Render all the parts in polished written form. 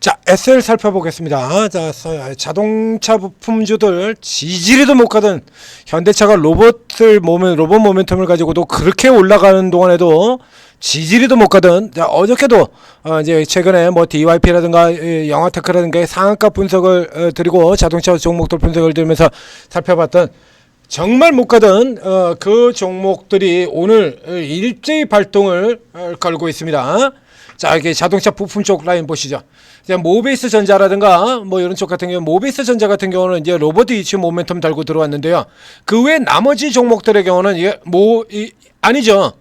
자, SL 살펴보겠습니다. 자, 자동차 부품주들 지지리도 못 가던 현대차가 로봇 모멘텀을 가지고도 그렇게 올라가는 동안에도 지지리도 못 가던, 자, 어저께도 이제 최근에 뭐 DYP라든가 영화테크라든가 상한가 분석을 드리고 자동차 종목들 분석을 드리면서 살펴봤던 정말 못 가던 그 종목들이 오늘 일제히 발동을 걸고 있습니다. 자, 이게 자동차 부품 쪽 라인 보시죠. 모비스 전자라든가 뭐 이런 쪽 같은 경우, 모비스 전자 같은 경우는 이제 로봇 이슈 모멘텀 달고 들어왔는데요. 그 외 나머지 종목들의 경우는 이게 아니죠.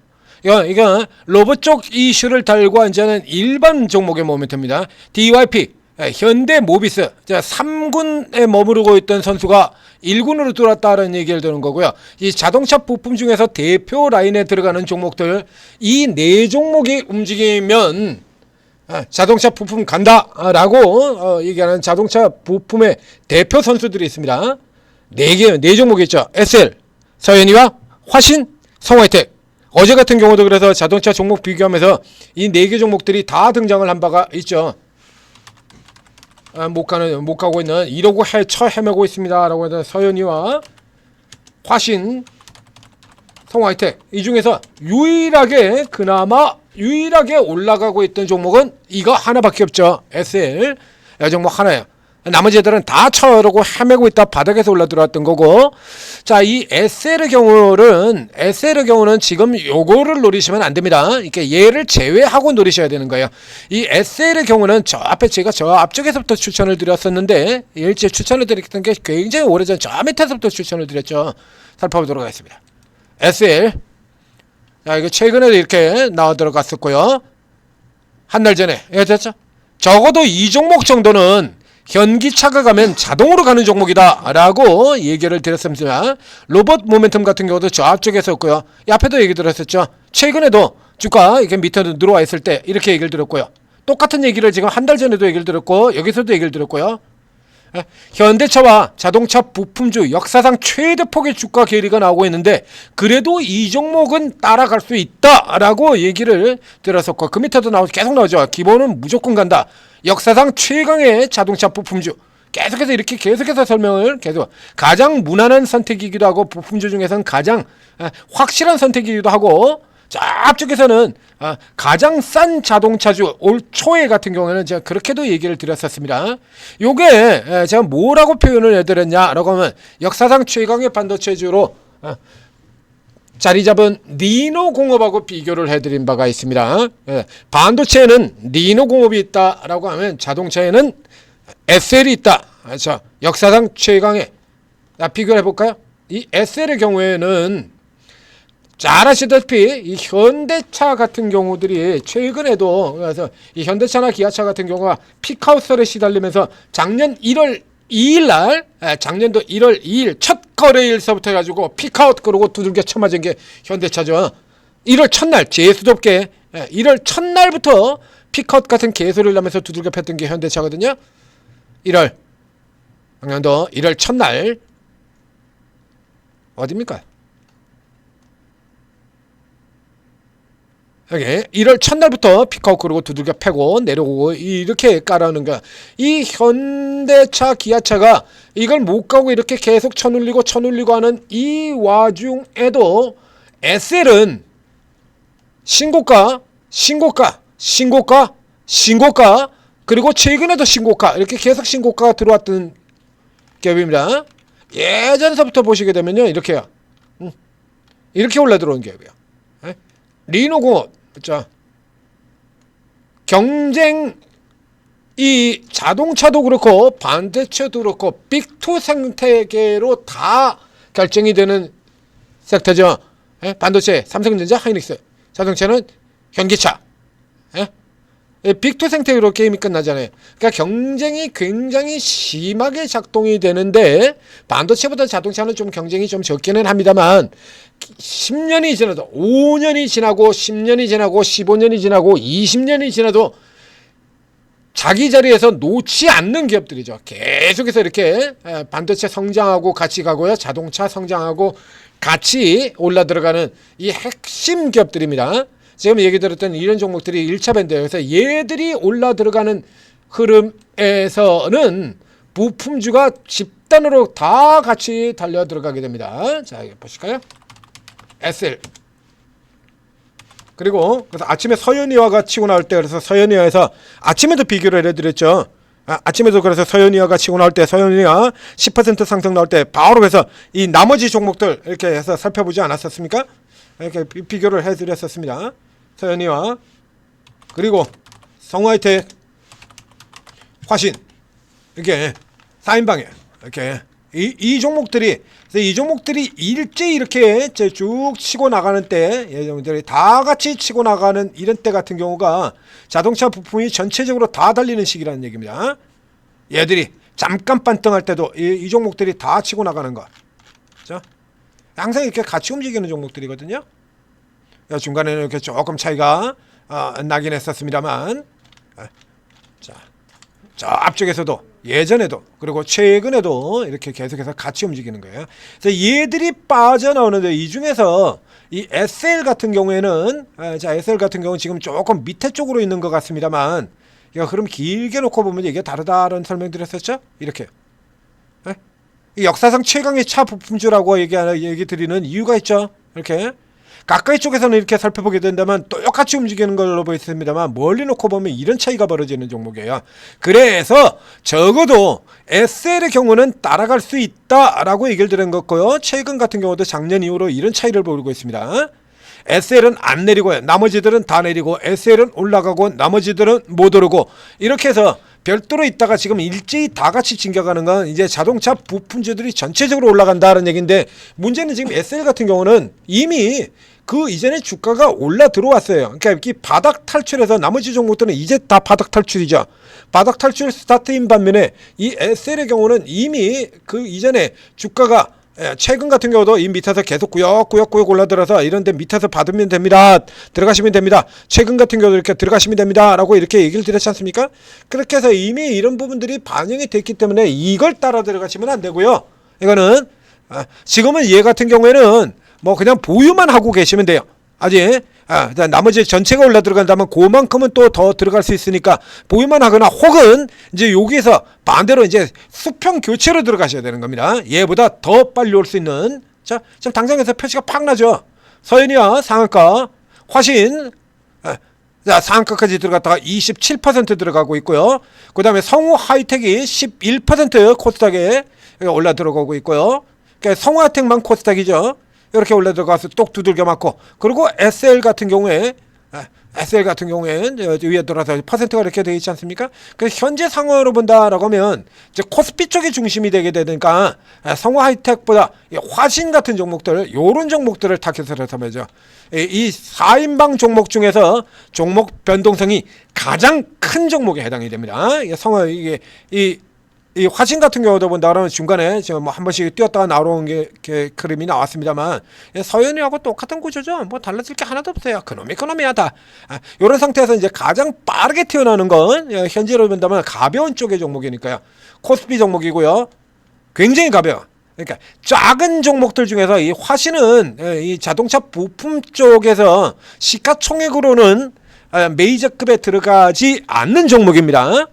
이게 로봇 쪽 이슈를 달고 이제는 일반 종목의 모멘텀입니다. DYP, 현대 모비스, 자, 3군에 머무르고 있던 선수가 1군으로 들어왔다는 얘기를 드는 거고요. 이 자동차 부품 중에서 대표 라인에 들어가는 종목들, 이 네 종목이 움직이면 자동차 부품 간다라고 얘기하는 자동차 부품의 대표 선수들이 있습니다. 네 종목이 있죠. SL, 서현이와 화신, 성화이텍. 어제 같은 경우도 그래서 자동차 종목 비교하면서 이 네 개 종목들이 다 등장을 한 바가 있죠. 못 가고 있는 이러고 헤매고 있습니다라고 해서 서현이와 화신, 성화이텍, 이 중에서 그나마 유일하게 올라가고 있던 종목은 이거 하나밖에 없죠. SL 종목 하나예요. 나머지 애들은 다 쳐오르고 헤매고 있다 바닥에서 올라 들어왔던 거고, 자, 이 SL의 경우는 지금 요거를 노리시면 안 됩니다. 이렇게 얘를 제외하고 노리셔야 되는 거예요. 이 SL의 경우는 제가 저 앞쪽에서부터 추천을 드렸었는데, 일찍 추천을 드렸던 게 굉장히 오래전 저 밑에서부터 추천을 드렸죠. 살펴보도록 하겠습니다. SL, 자, 이거 최근에도 이렇게 나와 들어갔었고요. 한 달 전에 됐죠. 적어도 이 종목 정도는 현기차가 가면 자동으로 가는 종목이다 라고 얘기를 드렸습니다. 로봇 모멘텀 같은 경우도 저 앞쪽에서 었고요. 앞에도 얘기 들었었죠. 최근에도 주가 이렇게 밑으로 들어와 있을 때 이렇게 얘기를 들었고요. 똑같은 얘기를 지금 한 달 전에도 얘기를 들었고, 여기서도 얘기를 들었고요. 현대차와 자동차 부품주 역사상 최대폭의 주가 괴리가 나오고 있는데, 그래도 이 종목은 따라갈 수 있다라고 얘기를 들었었고, 그 밑에도 계속 나오죠. 기본은 무조건 간다. 역사상 최강의 자동차 부품주. 계속해서 설명을 가장 무난한 선택이기도 하고, 부품주 중에서는 가장 확실한 선택이기도 하고, 앞쪽에서는 가장 싼 자동차주 올 초에 같은 경우에는 제가 그렇게도 얘기를 드렸었습니다. 요게 제가 뭐라고 표현을 해드렸냐라고 하면, 역사상 최강의 반도체주로 자리 잡은 니노공업하고 비교를 해드린 바가 있습니다. 반도체에는 니노공업이 있다라고 하면 자동차에는 SL이 있다. 그렇죠. 역사상 최강의, 비교를 해볼까요? 이 SL의 경우에는 잘 아시다시피 이 현대차 같은 경우들이 최근에도, 그래서 이 현대차나 기아차 같은 경우가 피크아웃설에 시달리면서 작년 1월 2일 날, 작년도 1월 2일 첫 거래일서부터 해가지고 피크아웃 그러고 두들겨 쳐맞은 게 현대차죠. 1월 첫날 재수도 없게 1월 첫날부터 피크아웃 같은 개소리를 하면서 두들겨 팼던 게 현대차거든요. 1월 작년도 1월 첫날 어디입니까? 여기 1월 첫날부터 피크아웃 그러고 두들겨 패고 내려오고 이렇게 깔아오는 거야. 이 현대차 기아차가 이걸 못 가고 이렇게 계속 쳐눌리고 하는 이 와중에도 SL은 신고가 그리고 최근에도 신고가, 이렇게 계속 신고가가 들어왔던 기업입니다. 예전서부터 보시게 되면요, 이렇게요. 이렇게 올라 들어온 기업이에요. 리노공업, 그렇죠. 경쟁, 이 자동차도 그렇고 반도체도 그렇고 빅2 생태계로 다 결정이 되는 섹터죠. 반도체 삼성전자, 하이닉스, 자동차는 현기차. 빅2 생태계로 게임이 끝나잖아요. 그러니까 경쟁이 굉장히 심하게 작동이 되는데, 반도체보다 자동차는 좀 경쟁이 좀 적기는 합니다만, 10년이 지나도, 5년이 지나고 10년이 지나고 15년이 지나고 20년이 지나도 자기 자리에서 놓지 않는 기업들이죠. 계속해서 이렇게 반도체 성장하고 같이 가고요, 자동차 성장하고 같이 올라 들어가는 이 핵심 기업들입니다. 지금 얘기 들었던 이런 종목들이 1차 밴드예요. 그래서 얘들이 올라 들어가는 흐름에서는 부품주가 집단으로 다 같이 달려 들어가게 됩니다. 자, 여기 보실까요? SL. 그리고 그래서 아침에 서현이와가 치고 나올 때, 그래서 서현이와에서 아침에도 비교를 해드렸죠. 아침에도 그래서 서현이와가 치고 나올 때, 서현이와 10% 상승 나올 때 바로 해서 이 나머지 종목들 이렇게 해서 살펴보지 않았었습니까? 이렇게 비교를 해드렸었습니다. 서현이와 그리고 성화이텍, 화신 이렇게 4인방에 이렇게 이 종목들이 일제히 이렇게 쭉 치고 나가는 때, 여러분들이 다 같이 치고 나가는 이런 때 같은 경우가 자동차 부품이 전체적으로 다 달리는 시기라는 얘기입니다. 얘들이 잠깐 반등할 때도 이 종목들이 다 치고 나가는 것. 그렇죠? 항상 이렇게 같이 움직이는 종목들이거든요. 중간에는 이렇게 조금 차이가 나긴 했었습니다만, 저 앞쪽에서도 예전에도 그리고 최근에도 이렇게 계속해서 같이 움직이는 거예요. 그래서 얘들이 빠져나오는데, 이 중에서 이 SL 같은 경우에는 SL 같은 경우는 지금 조금 밑에 쪽으로 있는 것 같습니다만, 그럼 길게 놓고 보면 이게 다르다는 설명드렸었죠. 이렇게 이 역사상 최강의 차 부품주라고 얘기 드리는 이유가 있죠. 이렇게 가까이 쪽에서는 이렇게 살펴보게 된다면 똑같이 움직이는 걸로 보였습니다만, 멀리 놓고 보면 이런 차이가 벌어지는 종목이에요. 그래서 적어도 SL의 경우는 따라갈 수 있다라고 얘기를 드린 거고요. 최근 같은 경우도 작년 이후로 이런 차이를 보이고 있습니다. SL은 안 내리고요, 나머지들은 다 내리고, SL은 올라가고 나머지들은 못 오르고, 이렇게 해서 별도로 있다가 지금 일제히 다 같이 진격하는 건 이제 자동차 부품주들이 전체적으로 올라간다는 얘기인데, 문제는 지금 SL 같은 경우는 이미 그 이전에 주가가 올라 들어왔어요. 그러니까 이 바닥 탈출해서 나머지 종목들은 이제 다 바닥 탈출이죠. 바닥 탈출 스타트인 반면에 이 SL의 경우는 이미 그 이전에 주가가, 최근 같은 경우도 이 밑에서 계속 구역구역 올라들어서 이런데 밑에서 받으면 됩니다, 들어가시면 됩니다, 최근 같은 경우도 이렇게 들어가시면 됩니다 라고 이렇게 얘기를 드렸지 않습니까? 그렇게 해서 이미 이런 부분들이 반영이 됐기 때문에 이걸 따라 들어가시면 안 되고요. 이거는 지금은 얘 같은 경우에는 뭐 그냥 보유만 하고 계시면 돼요. 아직 나머지 전체가 올라 들어간다면 그만큼은 또 더 들어갈 수 있으니까 보유만 하거나, 혹은 이제 여기에서 반대로 이제 수평 교체로 들어가셔야 되는 겁니다. 얘보다 더 빨리 올 수 있는. 자, 지금 당장에서 표시가 팍 나죠. 서현이와 상한가, 화신, 자, 상한가까지 들어갔다가 27% 들어가고 있고요. 그 다음에 성우 하이텍이 11% 코스닥에 올라 들어가고 있고요. 그러니까 성우 하이텍만 코스닥이죠. 이렇게 올라 들어가서 똑 두들겨 맞고, 그리고 SL 같은 경우에 위에 들어서 퍼센트가 이렇게 되어 있지 않습니까? 그래서 현재 상황으로 본다라고 하면 이제 코스피 쪽이 중심이 되게 되니까 성우 하이텍보다 화신 같은 종목들, 요런 종목들을 타겟을 해서 말이죠. 이 4인방 종목 중에서 종목 변동성이 가장 큰 종목에 해당이 됩니다. 성우 이 화신 같은 경우도 본다 그러면 중간에 지금 뭐 한 번씩 뛰었다가 나오는 게 그림이 나왔습니다만, 서현이하고 똑같은 구조죠. 뭐 달라질 게 하나도 없어요. 그놈이야 다. 이런 상태에서 이제 가장 빠르게 튀어나오는 건 현재로 본다면 가벼운 쪽의 종목이니까요. 코스피 종목이고요. 굉장히 가벼워. 그러니까 작은 종목들 중에서 이 화신은 이 자동차 부품 쪽에서 시가총액으로는 메이저급에 들어가지 않는 종목입니다.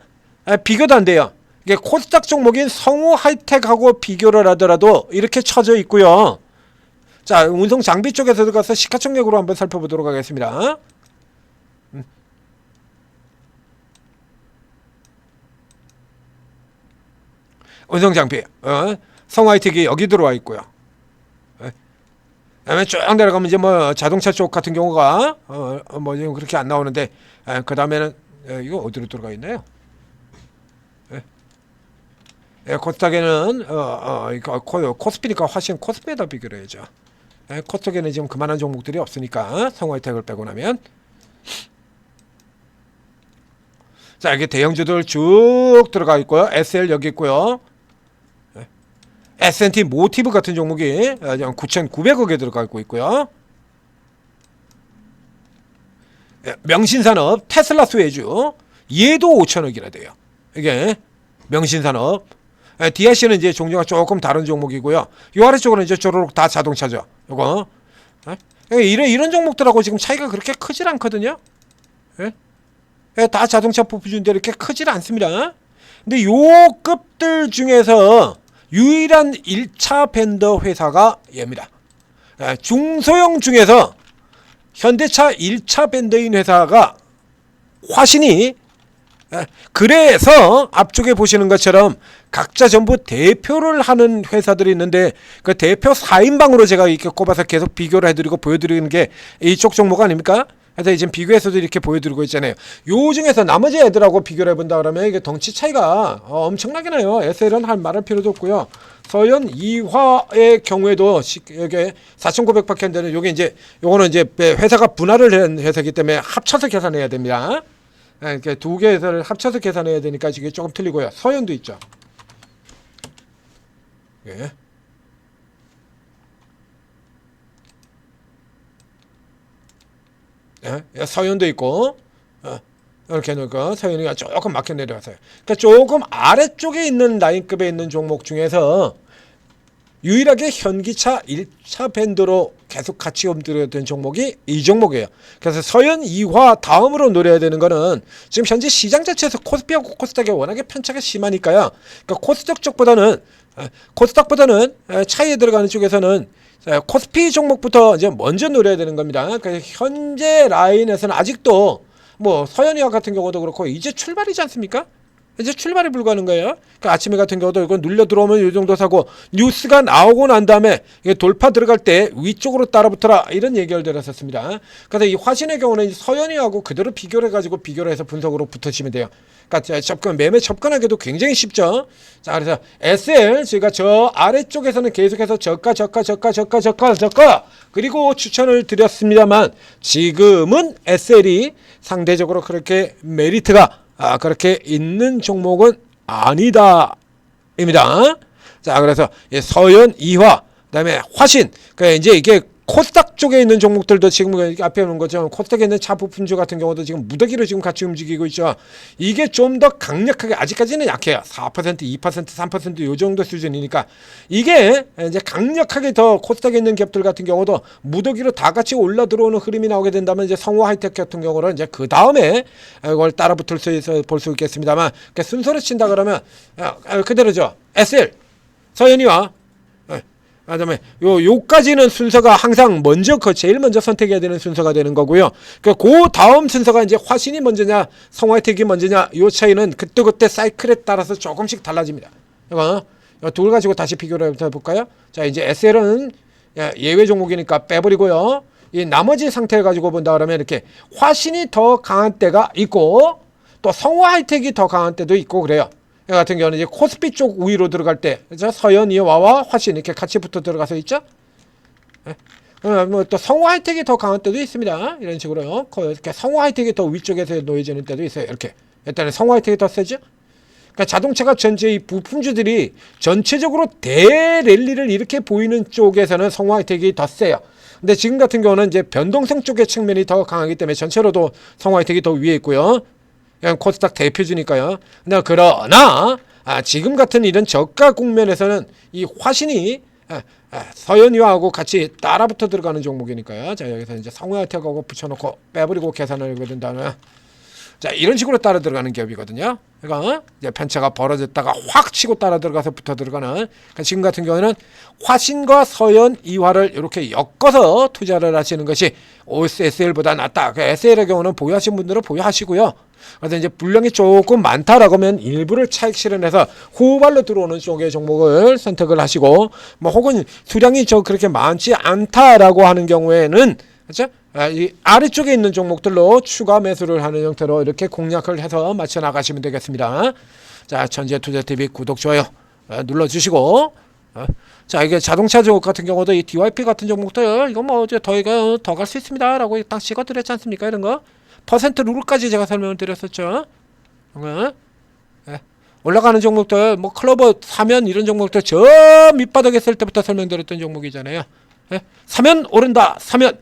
비교도 안 돼요. 이게 코스닥 종목인 성우 하이텍하고 비교를 하더라도 이렇게 쳐져 있고요. 자, 운송 장비 쪽에서 들어가서 시가총액으로 한번 살펴보도록 하겠습니다. 운송 장비, 성우 하이텍이 여기 들어와 있고요. 그다음에 쭉 내려가면 이제 뭐 자동차 쪽 같은 경우가 뭐 지금 그렇게 안 나오는데, 그 다음에는 이거 어디로 들어가 있나요? 코스닥에는 코스피니까 훨씬 코스피에다 비교를 해야죠. 코스닥에는 지금 그만한 종목들이 없으니까, 성우 하이텍을 빼고 나면. 자, 여기 대형주들 쭉 들어가 있고요. SL 여기 있고요. S&T 모티브 같은 종목이 9,900억에 들어가고 있고요. 명신산업 테슬라 수혜주, 얘도 5,000억이나 돼요. 이게 명신산업. DIC는 이제 종류가 조금 다른 종목이고요. 요 아래쪽으로는 이제 쪼르륵 다 자동차죠. 요거. 이런 종목들하고 지금 차이가 그렇게 크질 않거든요. 다 자동차 부품인데 이렇게 크질 않습니다. 근데 요 급들 중에서 유일한 1차 벤더 회사가 얘입니다. 중소형 중에서 현대차 1차 벤더인 회사가 화신이, 그래서 앞쪽에 보시는 것처럼 각자 전부 대표를 하는 회사들이 있는데 그 대표 4인방으로 제가 이렇게 꼽아서 계속 비교를 해드리고 보여드리는 게 이쪽 종목 아닙니까? 그래서 지금 비교해서도 이렇게 보여드리고 있잖아요. 요 중에서 나머지 애들하고 비교를 해본다 그러면 이게 덩치 차이가 엄청나게 나요. SL은 할 말할 필요도 없고요. 서현 이화의 경우에도 이게 4,900밖에 안 되는, 요게 이제 요거는 이제 회사가 분할을 한 회사이기 때문에 합쳐서 계산해야 됩니다. 이렇게 두 개 회사를 합쳐서 계산해야 되니까 이게 조금 틀리고요. 서현도 있죠. 예. 예, 서현도 있고, 이렇게 놓고 서현이가 조금 막혀 내려왔어요. 그러니까 조금 아래쪽에 있는 라인급에 있는 종목 중에서 유일하게 현기차 1차 밴드로 계속 같이 움직였던 종목이 이 종목이에요. 그래서 서현 2화 다음으로 노려야 되는 거는 지금 현재 시장 자체에서 코스피하고 코스닥이 워낙에 편차가 심하니까요. 그러니까 코스닥보다는 차이에 들어가는 쪽에서는 코스피 종목부터 이제 먼저 노려야 되는 겁니다. 그러니까 현재 라인에서는 아직도 뭐 서현이와 같은 경우도 그렇고 이제 출발이지 않습니까? 이제 출발이 불가하는 거예요. 그러니까 아침에 같은 경우도 이거 눌려 들어오면 이 정도 사고, 뉴스가 나오고 난 다음에 이게 돌파 들어갈 때 위쪽으로 따라붙어라 이런 얘기를 드렸었습니다. 그래서 이 화신의 경우는 서현이하고 그대로 비교를 해가지고 비교를 해서 분석으로 붙으시면 돼요. 그러니까 매매 접근하기도 굉장히 쉽죠. 자, 그래서 SL 저희가 저 아래쪽에서는 계속해서 저가 그리고 추천을 드렸습니다만 지금은 SL이 상대적으로 그렇게 메리트가 그렇게 있는 종목은 아니다 입니다. 자, 그래서 서현, 이화, 그다음에 화신, 그러니까 이제 이게 코스닥 쪽에 있는 종목들도 지금 앞에 오는 것처럼 코스닥에 있는 차 부품주 같은 경우도 지금 무더기로 지금 같이 움직이고 있죠. 이게 좀 더 강력하게, 아직까지는 약해요. 4%, 2%, 3% 요 정도 수준이니까 이게 이제 강력하게 더 코스닥에 있는 기업들 같은 경우도 무더기로 다 같이 올라 들어오는 흐름이 나오게 된다면 이제 성우 하이텍 같은 경우는 이제 그 다음에 이걸 따라 붙을 수 있어 볼 수 있겠습니다만, 그러니까 순서를 친다 그러면 그대로죠. SL, 서현이와 그다음에 요까지는 순서가 항상 제일 먼저 선택해야 되는 순서가 되는 거고요. 그 다음 순서가 이제 화신이 먼저냐, 성화이텍이 먼저냐, 요 차이는 그때 사이클에 따라서 조금씩 달라집니다. 이거 둘 가지고 다시 비교를 해볼까요? 자, 이제 SL은 예외 종목이니까 빼버리고요. 이 나머지 상태를 가지고 본다 그러면 이렇게 화신이 더 강한 때가 있고 또 성화이텍이 더 강한 때도 있고 그래요. 같은 경우는 이제 코스피 쪽 우위로 들어갈 때, 그렇죠? 서현이와와 화신 이렇게 같이 붙어 들어가서 있죠. 뭐 또 성우 하이텍이 더 강한 때도 있습니다. 이런 식으로요. 이렇게 성우 하이텍이 더 위쪽에서 놓여지는 때도 있어요. 이렇게 일단은 성우 하이텍이 더 세죠. 그러니까 자동차가 전체 이 부품주들이 전체적으로 대랠리를 이렇게 보이는 쪽에서는 성우 하이텍이 더 세요. 근데 지금 같은 경우는 이제 변동성 쪽의 측면이 더 강하기 때문에 전체로도 성우 하이텍이 더 위에 있고요. 그냥 코스닥 대표주니까요. 그러나 지금 같은 이런 저가 국면에서는 이 화신이 서현이와하고 같이 따라붙어 들어가는 종목이니까요. 자, 여기서 이제 성우하이텍하고 붙여놓고 빼버리고 계산을 하게 된다면, 자, 이런 식으로 따라 들어가는 기업이거든요. 그러니까 이제 편차가 벌어졌다가 확 치고 따라 들어가서 붙어 들어가는. 그러니까 지금 같은 경우는 화신과 서현, 이화를 이렇게 엮어서 투자를 하시는 것이 SL보다 낫다. SL의 경우는 보유하신 분들은 보유하시고요. 그래서 이제 분량이 조금 많다라고 하면 일부를 차익 실현해서 후발로 들어오는 쪽의 종목을 선택을 하시고, 뭐 혹은 수량이 그렇게 많지 않다라고 하는 경우에는, 그렇죠? 이 아래쪽에 있는 종목들로 추가 매수를 하는 형태로 이렇게 공략을 해서 맞춰 나가시면 되겠습니다. 자, 천재투자TV 구독, 좋아요 눌러주시고, 자, 이게 자동차 종목 같은 경우도 이 DYP 같은 종목도 이거 뭐 이제 더 갈 수 있습니다라고 딱 찍어드렸지 않습니까? 이런 거 퍼센트 룰까지 제가 설명을 드렸었죠. 올라가는 종목들, 뭐 클로버 사면 이런 종목들 저 밑바닥에 있을 때부터 설명드렸던 종목이잖아요. 사면 오른다. 사면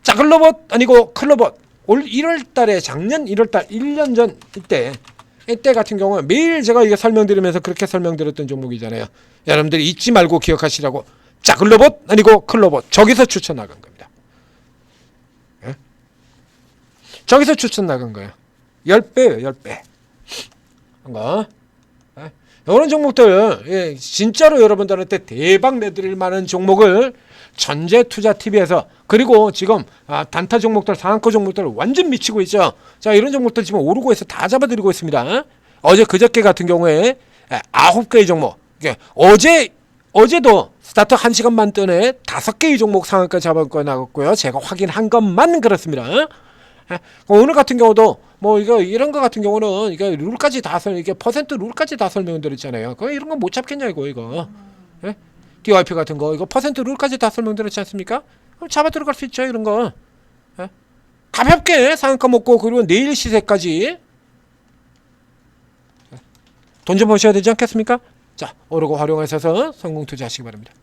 작은 로봇 아니고 큰 로봇. 올 1월달에 작년 1월달 1년 전 이때 같은 경우는 매일 제가 이게 설명드리면서 그렇게 설명드렸던 종목이잖아요. 여러분들이 잊지 말고 기억하시라고. 작은 로봇 아니고 큰 로봇. 저기서 추천 나간 겁니다. 저기서 추천 나간 거예요. 10배예요, 10배. 거. 이런 종목들, 예, 진짜로 여러분들한테 대박 내드릴 만한 종목을 전재투자TV에서, 그리고 지금 단타 종목들, 상한가 종목들 완전 미치고 있죠. 자, 이런 종목들 지금 오르고 해서 다 잡아드리고 있습니다. 어제 그저께 같은 경우에 9개의 종목, 어제도 스타트 1시간만 전에 5개의 종목 상한가 잡아서 나갔고요. 제가 확인한 것만 그렇습니다. 오늘 같은 경우도 뭐 이런 거 같은 경우는 이게 룰까지 이게 퍼센트 룰까지 다 설명드렸잖아요. 이런 거 못 잡겠냐고 이거. 예? DYP 같은 거 이거 퍼센트 룰까지 다 설명드렸지 않습니까? 그럼 잡아 들어갈 수 있죠 이런 거. 예? 가볍게 상한가 먹고 그리고 내일 시세까지 돈 좀 버셔야 되지 않겠습니까? 자, 오르고 활용하셔서 성공 투자하시기 바랍니다.